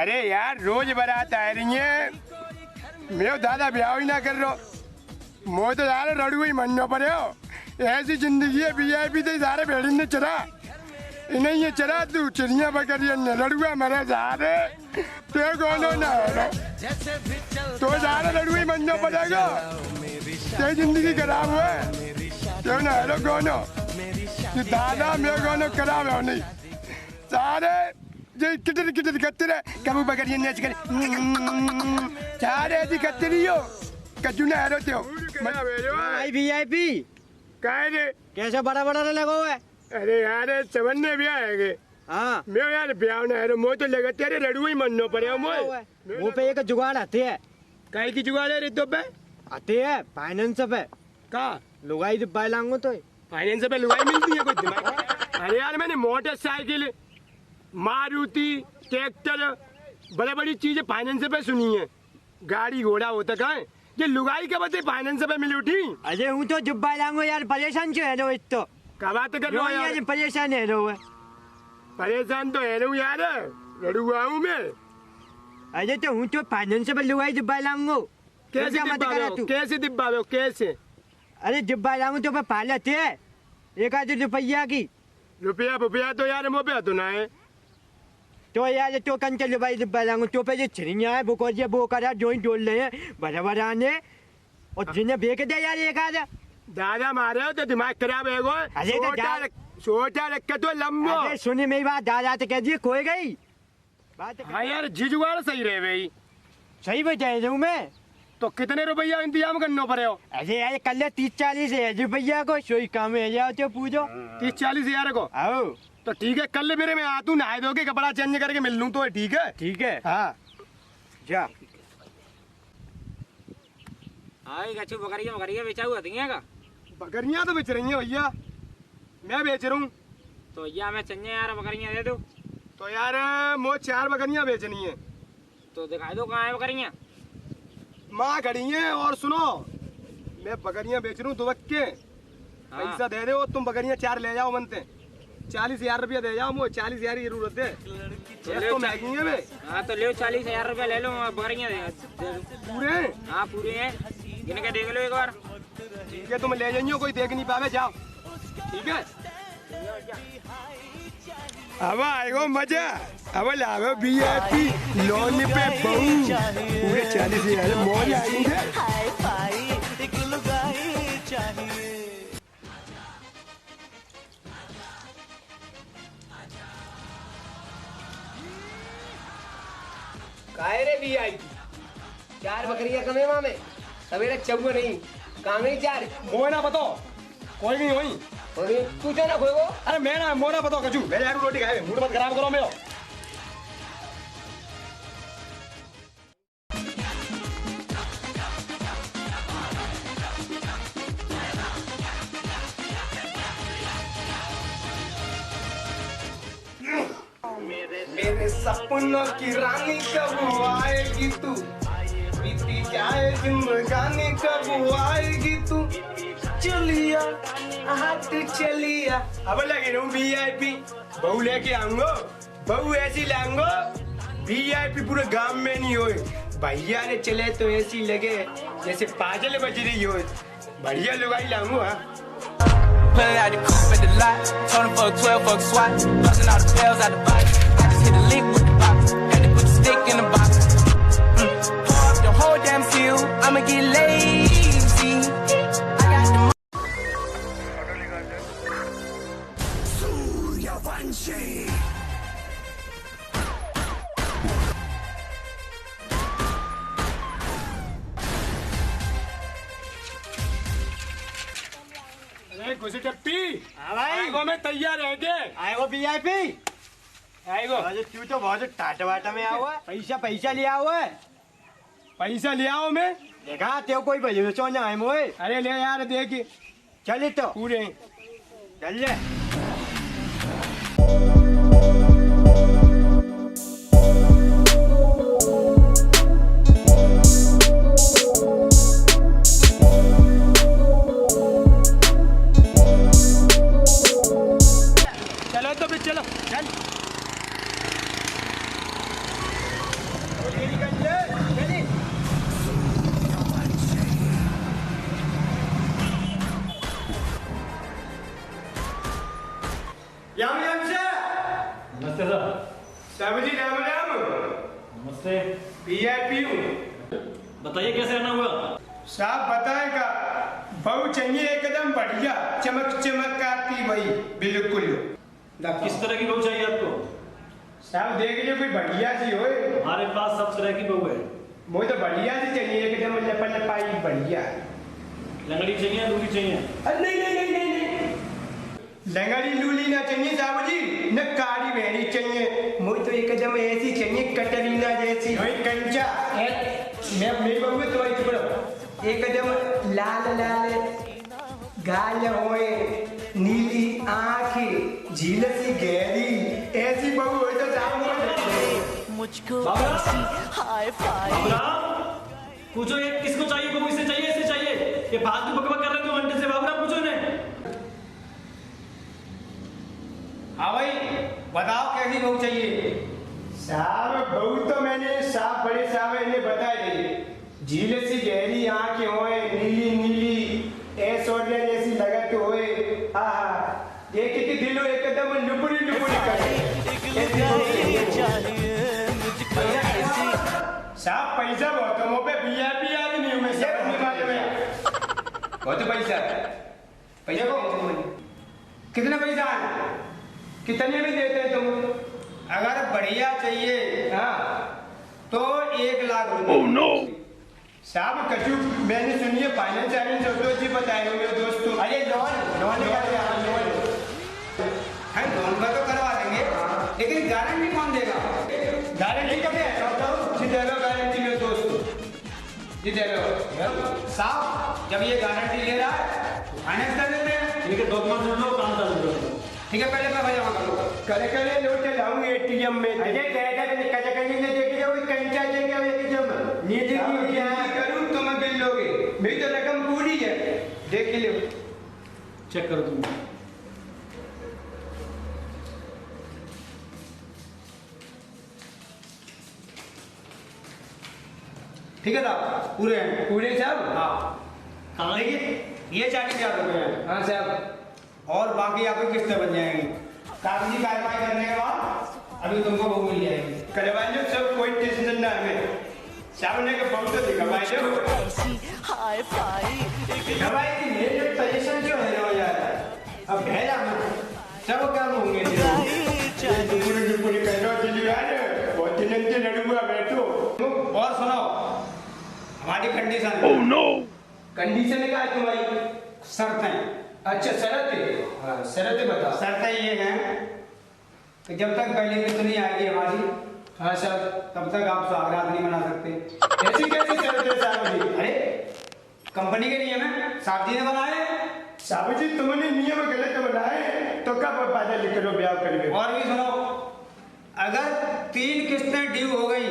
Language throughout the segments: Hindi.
अरे यार रोज बारात आ रही है, मैं दादा ब्याह ही ना कर रो, मैं तो यार रड़ू ही मनना पड़े हो। ऐसी जिंदगी है वीआईपी तो सारे भेड़ी ने चरा, इन्हें ये चरा तू चिड़िया बकरिया ने लड़ुआ मरे सारे ते कौन ना तो सारे लड़ू ही मनना पड़ेगा। ते जिंदगी खराब हुआ क्यों ना हेलो कौन दादा मैं कौन खराब है नहीं सारे जो किधर किधर करते रहे कबू बकरिया ने कर सारे ऐसी करते रही हो कचू ना हेलो त्यो भाई वीआईपी काहे रे कैसा बड़ा बड़ा लगा हुआ है। अरे यार चवन्ने ब्याह है हाँ मैं यार ब्याह ना है मोह तो लगा तेरे लड़ू ही मनना पड़े वो पे एक जुगाड़ आते है। काहे की जुगाड़ है रे तो पे आते है फाइनेंस पे का लुगाई डिब्बा लाऊंगा तो फाइनेंस पे लुगाई मिलती है कोई दिमाग। अरे यार मैंने मोटरसाइकिल मारुति ट्रैक्टर बड़ी बड़ी चीजें फाइनेंस पे सुनी है, गाड़ी घोड़ा होता कहाँ है ये लुगाई के बदले फाइनेंस पे मिली उठी। अरे हूँ तो डिब्बा लाऊंगा यार परेशान क्यों है रो तो क्या बात कर रहे हो यार परेशान है रो परेशान तो है रू यार लड़ुआ हूँ मैं। अरे तो हूँ तो फाइनेंस पे लुगाई डिब्बा लाऊंगा कैसे डिब्बा कैसे अरे डिब्बा लाऊंगा तो पालत है 1,000 रुपया की रुपया तो यार मुँह पे तो ना है तो यार तो कंचल लुगाई डिब्बा लाऊंगा तो पे जो चिड़िया है वो कोरिया वो करा जोई डोल रहे हैं बड़ा बड़ा ने और जिन्हें बेच दे यार 1,000 दादा मारे हो तो दिमाग खराब है अरे छोटा रख के तो लंबो। अरे सुने मेरी बात दादा तो कह दिए खोए गई बात। हाँ यार जिजुआड़ सही रहे भाई सही बजाए हूँ मैं तो कितने रुपया इंतजाम करना पड़े हो। अरे यार कल 30-40 रुपया को सोई काम है जाओ तो पूछो 30-40 हजार को आओ तो ठीक है कल मेरे में आ तू नहाए दोगे कपड़ा चेंज करके मिल लूँ तो ठीक है। ठीक है हाँ जा बकरियां बेचा हुआ का बकरियां तो बेच रही हैं भैया मैं बेच रहा हूँ तो भैया मैं चाहिए यार बकरियां दे दो तो यार मुझे 4 बकरियां बेचनी है तो दिखाई दो कहाँ है बकरियां। माँ खड़ी है और सुनो मैं बकरियां बेच रहा हूँ दुबक के पैसा दे दो तुम बकरियां 4 ले जाओ बनते 40,000 रुपया दे जाओ मुझे 40,000 की जरूरत है तो महंगी है हाँ तो ले 40,000 रुपया ले लो बकरियां पूरे हाँ पूरे हैं गिन के देख लो एक बार। ठीक है तुम ले जाइयो कोई देख नहीं पावे जाओ ठीक है। अब आएगा मजा अब लावे वीआईपी लोन पे बहू पूरे 40,000 मौज आएंगे। काहे रे वीआईपी 4 बकरियां कमे मां में सवेरे चौगो नहीं कहाँ नहीं 4 मोए ना बताओ कोई नहीं होई अरे तू जो ना खोएगो अरे मैं ना मोना बताओ कचू मेरे यार रोटी खाए मूड मत खराब करो मेरो। मेरे सपनों की रानी कब आएगी तू बीती जाए जिंदगानी कब आएगी तू चलिया हाथ चलिया अब लगे रहूं वीआईपी बहू लेके आऊंगा बहू ऐसी लाऊंगा वीआईपी पूरे गांव में नहीं होए भैया ने चले तो ऐसी लगे जैसे पागल बज रही हो बढ़िया लुगाई लाऊंगा। Pulling out the coupe at the lot, told him fuck 12, fuck SWAT, busting all the bells out the box. I just hit a lick with the box, had to put the stick in the box. Pour up the whole damn field, I'ma get lazy. I got the अरे घुसी टप्पी भाई आएगो मैं तैयार है के आएगो वीआईपी आएगो। अरे तू तो बहुत टाटा वाटा में आओ है पैसा लिया हुआ है पैसा ले आओ मैं देखा तेरे कोई भैया सोना है मोए अरे ले यार देख चले तो पूरे चल ले चलो तो फिर चलो चल याम याम से नमस्ते सर। साहब जी राम राम। नमस्ते। वीआईपी हूँ। बताइए कैसे आना हुआ? साहब बताएगा बहु चाहिए एकदम बढ़िया चमक चमक आती वही बिल्कुल। किस तरह की बहू चाहिए आपको? साहब देख लियो कोई बढ़िया सी हो। हमारे पास सब तरह की बहू है। मुझे तो बढ़िया सी चाहिए एकदम लपाई बढ़िया। लंगड़ी चाहिए लूली चाहिए? अरे नहीं नहीं नहीं नहीं नहीं लंगड़ी लूली ना चाहिए साहब जी, न कारी बहरी चाहिए। मुझे तो एकदम ऐसी चाहिए कटरीना जैसी वही कंचा। मैं मेरी बहू तो वही पढ़ो एकदम लाल लाल गाल होए, नीली आँख, झील सी गहरी, ऐसी बहू हो तो साहब मुझको बाबूराव, पूछो ये किसको चाहिए? बहू इसे चाहिए इसे चाहिए? ये फालतू बकबक कर रहे हो 2 घंटे से। बाबूराव पूछो इन्हें। हाँ भाई बताओ कैसी बहू चाहिए? साहब बहू तो मैंने साहब बड़े साहब इन्हें बता दी। झील सी गहरी आंखें होए, नीली नीली ऐश्वर्या जैसी लगत होए। हाँ एक एक दिल एकदम लुबड़ी लुबड़ी साहब पैसा बहुत कम हो पे वीआईपी आदमी हूँ मैं सब मालूम है। बहुत पैसा पैसा को कितना पैसा है? कितने में देते हैं तुम? अगर बढ़िया चाहिए हाँ तो 1 लाख रुपए। oh, no. साहब कचू मैंने सुनी है फाइनेंस वाइनेंस जी बताए हो मेरे दोस्तों। अरे लोन का तो करवा देंगे लेकिन गारंटी कौन देगा? गारंटी कब है? जी दे लो गारंटी मेरे दोस्त जी दे लो। साहब जब ये गारंटी ले रहा है फाइनेंस कर देते हैं। ठीक है डॉक्यूमेंट ढूंढ लो काम चालू करो। ठीक है पहले मैं जमा करूँ करे लोटे लाऊंगी एटीएम में। अरे कहता है कचकनी ने देख लिया कोई कंचा दे क्या एटीएम नीचे की क्या करूँ तो मैं बिल लोगे? मेरी तो रकम पूरी है देख लो चेक करो तुम। ठीक है साहब पूरे हैं पूरे साहब। हाँ कहाँ देखिए ये 40,000 रुपये हैं। हाँ साहब और बाकी आपकी किस्तें बन जाएंगी। कागजी कार्रवाई करने के बाद अभी तुमको बहू मिल जाएगी। करवाई लो सब कोई टेंशन ना हमें। सामने के बहू तो दिखवाई लो दिखवाई की मेरे पोजीशन जो है ना यार अब भेजा सब काम होंगे। पूरी कहना चली यार बहुत दिन से लड़ूंगा बैठो। और सुनो हमारी कंडीशन है। oh, no. कंडीशन क्या है तुम्हारी? शर्तें। अच्छा शर्तें। हाँ शर्तें बताओ। शर्तें ये हैं कि जब तक पहले किस्त नहीं आएगी हमारी हाँ सर तब तक आप सुहागरात नहीं बना सकते। ऐसी कैसी शर्तें साहब जी? अरे कंपनी के नियम है साहब जी ने बनाए। साहब जी तुमने नियम गलत बनाए तो कब पैसा लिख लो ब्याह करेंगे। और भी सुनो अगर 3 किस्तें ड्यू हो गई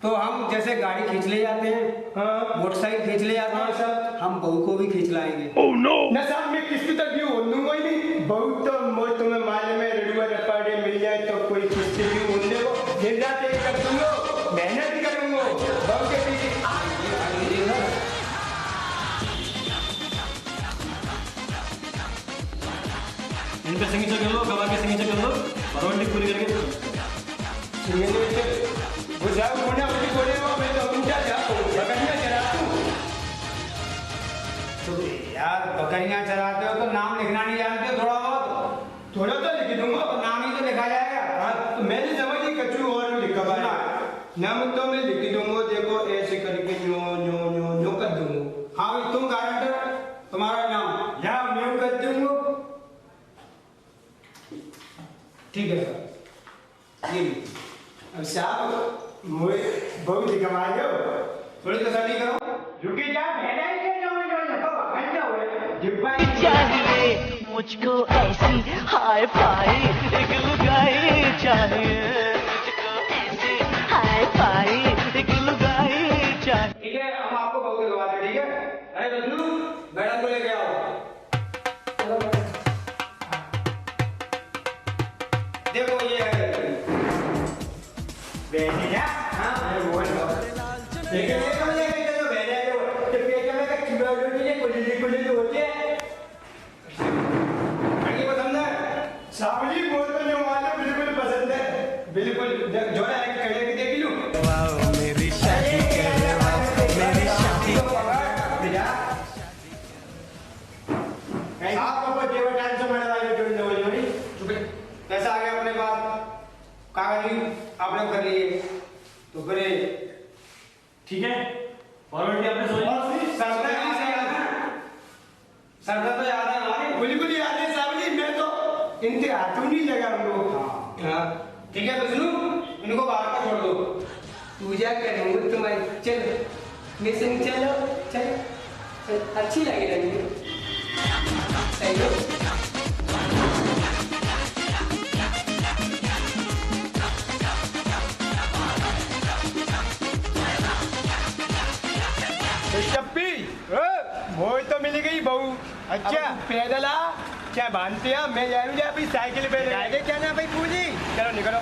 तो हम जैसे गाड़ी खींच ले जाते हैं हाँ मोटरसाइकिल खींच ले जाते हैं सब हम बहू को भी खींच लाएंगे। oh, no. न साहब मैं किस्त तक ड्यू हो दूंगा ही नहीं। बहू तो मोर तुम्हें माले में रडुआ रपाड़े मिल जाए तो कोई किस्त ड्यू होने को दिन रात एक कर दूंगा मेहनत करूंगा बहू के पीछे। इन पे सिग्नेचर कर लो गवाह के सिग्नेचर कर लो फॉर्मेलिटी पूरी करके वो जाओ कोने अपनी कोने में मैं तो उनका जाओ बकरियां चराता हूँ। तो यार बकरियां चराते हो तो नाम लिखना नहीं जानते हो? थोड़ा तो लिख दूंगा पर नाम ही तो लिखा जाएगा। हाँ तो मैंने समझी कचू और लिखा पाया नाम तो मैं लिख दूंगा। देखो ऐसे करके नो नो नो नो कर दूंगा। हाँ भाई तुम गारंटर तुम्हारा नाम या मैं कर दूंगा। ठीक है सर ये अब साहब मुझे बहुत दिखवा दो थोड़ी तसल्ली करो। रुके जा भेजा ही के चाहिए मुझको ऐसी हाय फाई एक लुगाई चाहिए मुझको ऐसी हाय फाई एक लुगाई चाहिए। ठीक है हम आपको बहुत दिखवा दे। ठीक है अरे बदलू मैडम को लेके आओ। देखो ये है बेटिया हाँ वो ठीक है ये कब लेके चलो बेटा तो पेट में का चूड़ा उड़ के कुछ होते हैं। इनसे हाथों नहीं लगा हम लोग। हाँ ठीक है विष्णु, इनको बाहर का छोड़ दो। पूजा करूँ तुम्हारी। चल मेरे संग चलो, चल चल, अच्छी लगी रही सही हो। चप्पी वो तो मिल गई बहू। अच्छा पैदल आ क्या बांधते हैं, मैं जाऊँ जा अभी साइकिल पे जाएंगे क्या ना भाई पूजी। चलो निकलो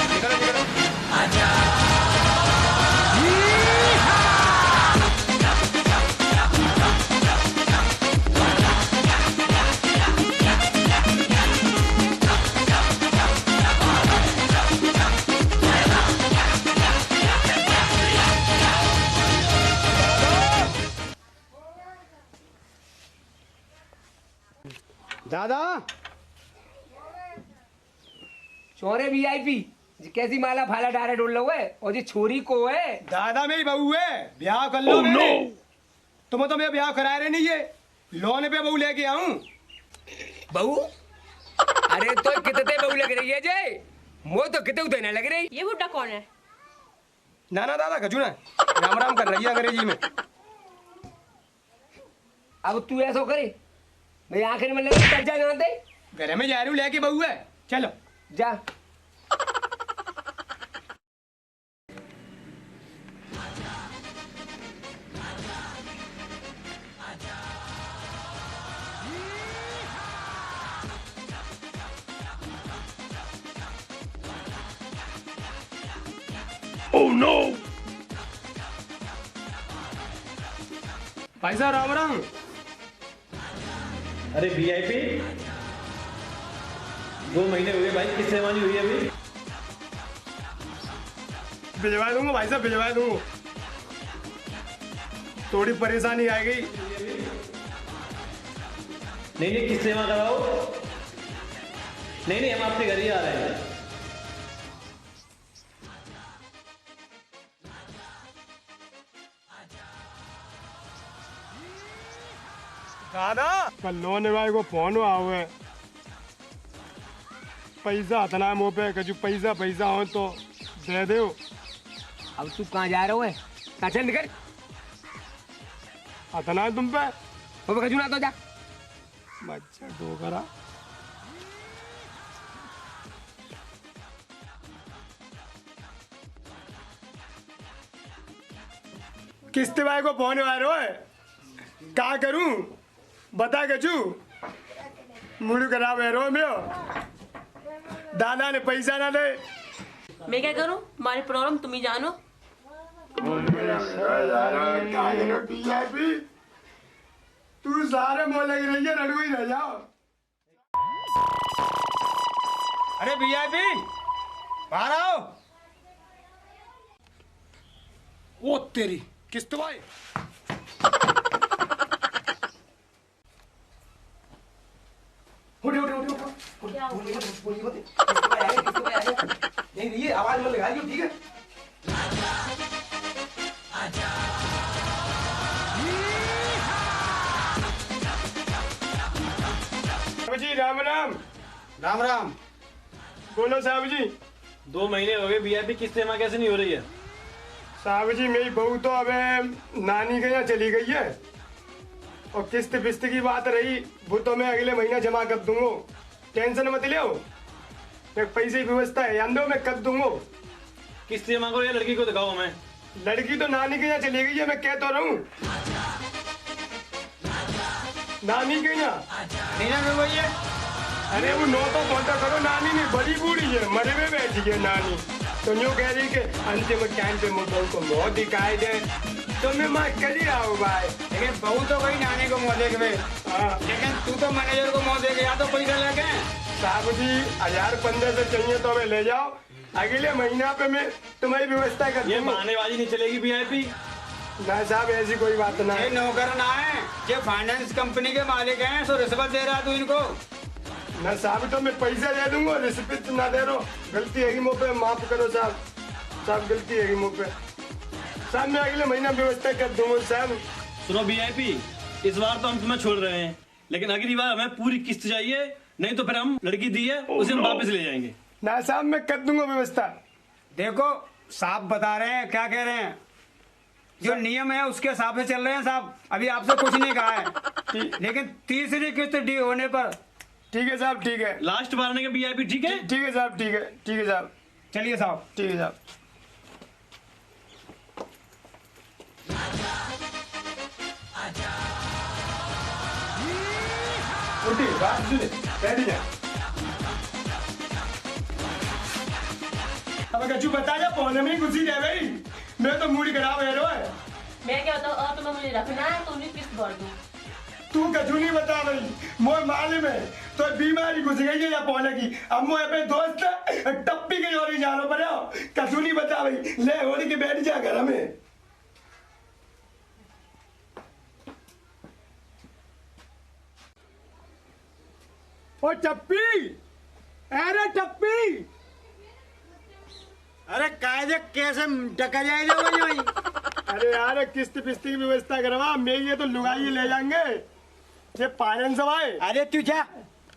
निकलो निकलो। दादा चोरे वीआईपी कैसी माला फाला डारे डोल लो है, और जी छोरी को है। दादा मेरी बहू है, ब्याह कर लो। तुम तो मैं ब्याह करा रहे नहीं है, लोन पे बहू लेके आऊं। बहू अरे तो कितने बहू लग रही है जे, वो तो कितने उतने लग रही। ये बुड्ढा कौन है? ना दादा खजू ना राम राम कर रही है अंग्रेजी में। अब तू ऐसा करे, मैं आखिर में लगे कर जा जानते। घर में जा रही हूँ लेके बहू है, चलो जा। भाई साहब राम राम। अरे वीआईपी 2 महीने हुए भाई, किस सेवा नहीं हुई अभी? भिजवा दूंगा भाई साहब, भिजवा दूंगा। थोड़ी परेशानी आ गई। नहीं किस सेवा कराओ। नहीं हम आपके घर ही आ रहे हैं। दादा कल लोन भाई को फोन हुआ हुआ है, पैसा इतना मुँह पे कजू पैसा पैसा हो तो दे दो। अब तू कहाँ जा रहा है? कहाँ चल निकल। इतना तुम पे वो कजू ना तो जा। बच्चा डोकरा। किस्त भाई को फोन आ रहा है, क्या करूं बता गजू। मुड़ खराब है रो में, दादा ने पैसा ना दे। मैं क्या करूं? तुम्हारी प्रॉब्लम तुम ही जानो। तू सारे मोह लग रही है, लड़ू ही रह जाओ। अरे वीआईपी बाहर आओ। ओ तेरी किस्त भाई। नहीं आवाज मत लगाइए, ठीक है। साहब जी राम राम। राम राम। बोलो साहब जी। 2 महीने हो गए, वीआईपी किस सेवा कैसे नहीं हो रही है? साहब जी मेरी बहू तो अब नानी के यहाँ चली गई है, और किस्त फिस्त की बात रही वो तो मैं अगले महीना जमा कर दूंगा। टेंशन मत लो, मैं पैसे की व्यवस्था है याद दो, मैं कर दूंगा। किस सेवा करो या लड़की को दिखाओ हमें। लड़की तो नानी के यहाँ चली गई है, मैं कह तो रहा हूँ नानी के यहाँ नहीं ना भैया। अरे वो नो तो पहुंचा करो, नानी नहीं बड़ी बूढ़ी है, मरे में बैठी है नानी। तो यूँ कह रही कि अंतिम टाइम पे मुझे उनको मुँह दिखाई दे, तो मैं माँ कर ही रहा हूँ भाई। लेकिन बहू तो गई नानी को मुँह देख में, लेकिन तू तो मैनेजर को मुँह देख या तो पैसा लगे। साहब जी 1000-1500 चाहिए तो हमें ले जाओ, अगले महीना पे मैं तुम्हारी व्यवस्था कर ये दूंगा। बहानेबाजी नहीं चलेगी वीआईपी। ना साहब ऐसी कोई बात ना ये है। नौकर ना है, ये फाइनेंस कंपनी के मालिक हैं, तो रिश्वत दे रहा तू इनको। ना साहब तो मैं पैसा दे दूंगा, रिश्वत ना दे रहा। गलती है मुँह पे, माफ करो साहब, साहब गलती है मुँह पे। साहब मैं अगले महीना व्यवस्था कर दूंगा साहब। सुनो वीआईपी, इस बार तो हम तुम्हें छोड़ रहे हैं, लेकिन अगली बार हमें पूरी किस्त चाहिए नहीं तो फिर हम लड़की दी है उसे हम वापस ले जाएंगे। ना साहब मैं कर दूंगा व्यवस्था। देखो साहब बता रहे हैं, क्या कह रहे हैं, जो नियम है उसके हिसाब से चल रहे हैं साहब। अभी आपसे कुछ नहीं कहा है, लेकिन तीसरी किस्त डी होने पर। ठीक है साहब, ठीक है। लास्ट मारने के VIP ठीक है? ठीक है साहब, ठीक है, ठीक है साहब, चलिए साहब। ठीक है साहब। उठी बात सुने, बैठ जा। अब कछु बता जा, पौने में ही घुसी रह गई। मैं तो मूड खराब है रो। मैं क्या बताऊँ, और तुम्हें मुझे रखना है तो उन्हीं किस्त भर दूँ। तू कछु नहीं बता रही, मोर मालूम है तो बीमारी घुस गई है या पौने की। अब मोए पे दोस्त टप्पी के जोरी जानो पर कछु नहीं बता रही। ले होली के बैठ जा घर में। ओ टप्पी, अरे टप्पी, अरे कायदे कैसे टका जाएगा वही? अरे यार किस्त पिस्त की व्यवस्था करवा। मैं ये तो लुगाई ले जाएंगे, ये पालन सब आए। अरे तू जा,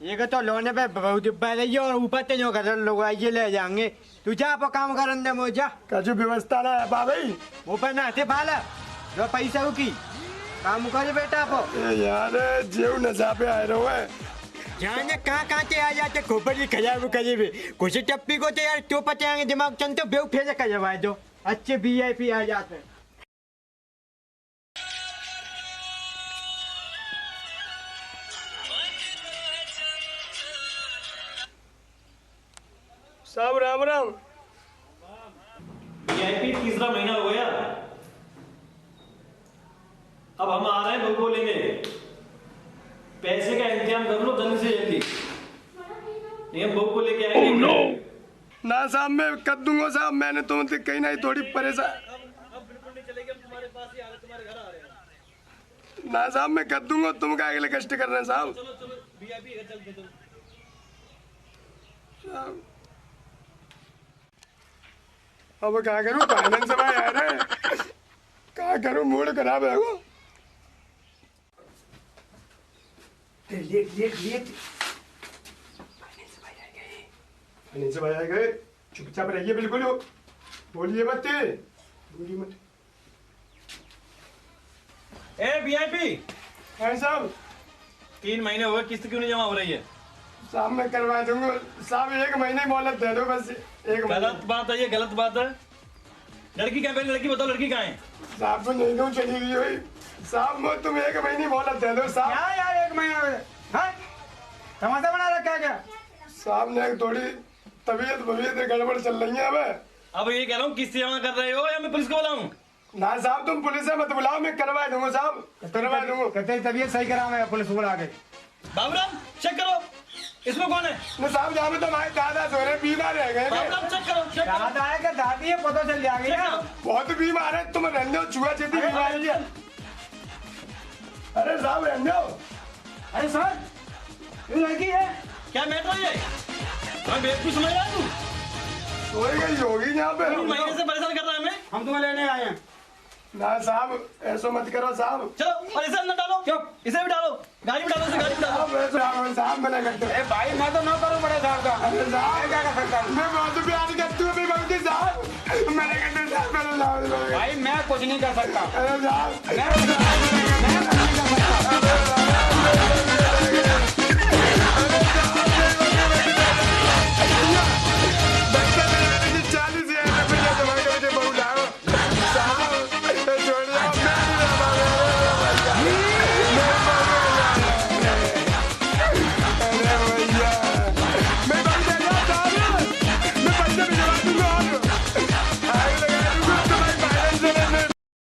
ये तो लोने पे बहुत रही है और ऊपर ते जो कर लोग आइए ले जाएंगे। तू जा आप काम करन दे मोजा। कछु व्यवस्था ना है भाई। ऊपर ना थे भाला जो पैसा की काम करे बेटा आप। यार जेव नशा पे आए रहो है। जाने कहाँ ते आ जाते खोपड़ी खजाब करे भी कुछ टप्पी को तो यार तो पते आएंगे दिमाग चंद तो बेव फेर करवाए दो। अच्छे VIP आ जाते। साहब राम राम। VIP तीसरा महीना हो गया, अब हम आ रहे हैं बहू को लेने। पैसे का इंतजाम कर लो जल्दी से जल्दी, नहीं हम बहू को लेके आएंगे। ना साहब मैं कर दूंगा साहब, मैंने तुमसे कहीं ना थोड़ी परेशान। अब बिल्कुल नहीं चलेगी, हम तुम्हारे पास ही आ रहे, तुम्हारे घर आ रहे हैं। ना साहब मैं कर दूंगा, तुम क्या अगले कष्ट कर रहे हैं साहब। चलो चलो VIP है, चलते चलो। साहब अब क्या करूं, फाइनेंस में यार क्या करूं, मूड खराब है वो। लेट फाइनेंस भाई आ गए। चुपचाप रहिए बिल्कुल, बोलिए मत, बोलिए मत। ए VIP है साहब, 3 महीने हो गए, किस्त क्यों नहीं जमा हो रही है? साहब मैं करवा दूंगा साहब, 1 महीने मोहलत दे दो बस। 1 महीने। गलत बात है ये, गलत बात है। लड़की कहाँ पे, लड़की बताओ, लड़की कहाँ है? साहब तो नहीं दूं, चली गई हुई साहब। मैं तुम 1 महीने मोहलत दे दो साहब। क्या यार 1 महीना हाँ तमाशा बना रखा है क्या? साहब ने थोड़ी तबीयत गड़बड़ चल रही है अब ये कह रहा हूँ किस्त जमा कर रहे हो या मैं पुलिस को बुलाऊं? ना साहब तुम पुलिस से मत बुलाओ, मैं करवा दूंगा साहब, करवा दूंगा। कहते तबीयत सही करा मैं पुलिस बुला के। बाबूराम चेक करो, इसमें कौन है? ना साहब जहाँ में तो हमारे दादा सो रहे, बीमार रह गए। बाबूराम चेक करो, चेक करो। दादा है कि दादी है पता चल जाएगी ना। बहुत बीमार है, तुम रहने दो, छुआ छेती बीमारी है। अरे साहब रहने दो। अरे सर ये लड़की है क्या मैटर है? मैं बेवकूफ समझ रहा हूँ? सोई गई होगी यहाँ पे। 3 महीने से परेशान कर रहा है हमें। हम तुम्हें लेने आए हैं। ना साहब ऐसा मत करो साहब। चलो और इसे अंदर डालो, चुप। इसे भी डालो, गाड़ी में डालो, इसे गाड़ी में डालो। साहब मना करते ए भाई मैं तो ना करूँ बड़े साहब का। अरे साहब क्या कर सकता हूँ? मैं बहुत प्यार करती हूँ अभी बल्कि साहब, मैंने कहते साहब मेरे लाओ। भाई मैं कुछ नहीं कर सकता। अरे साहब मैं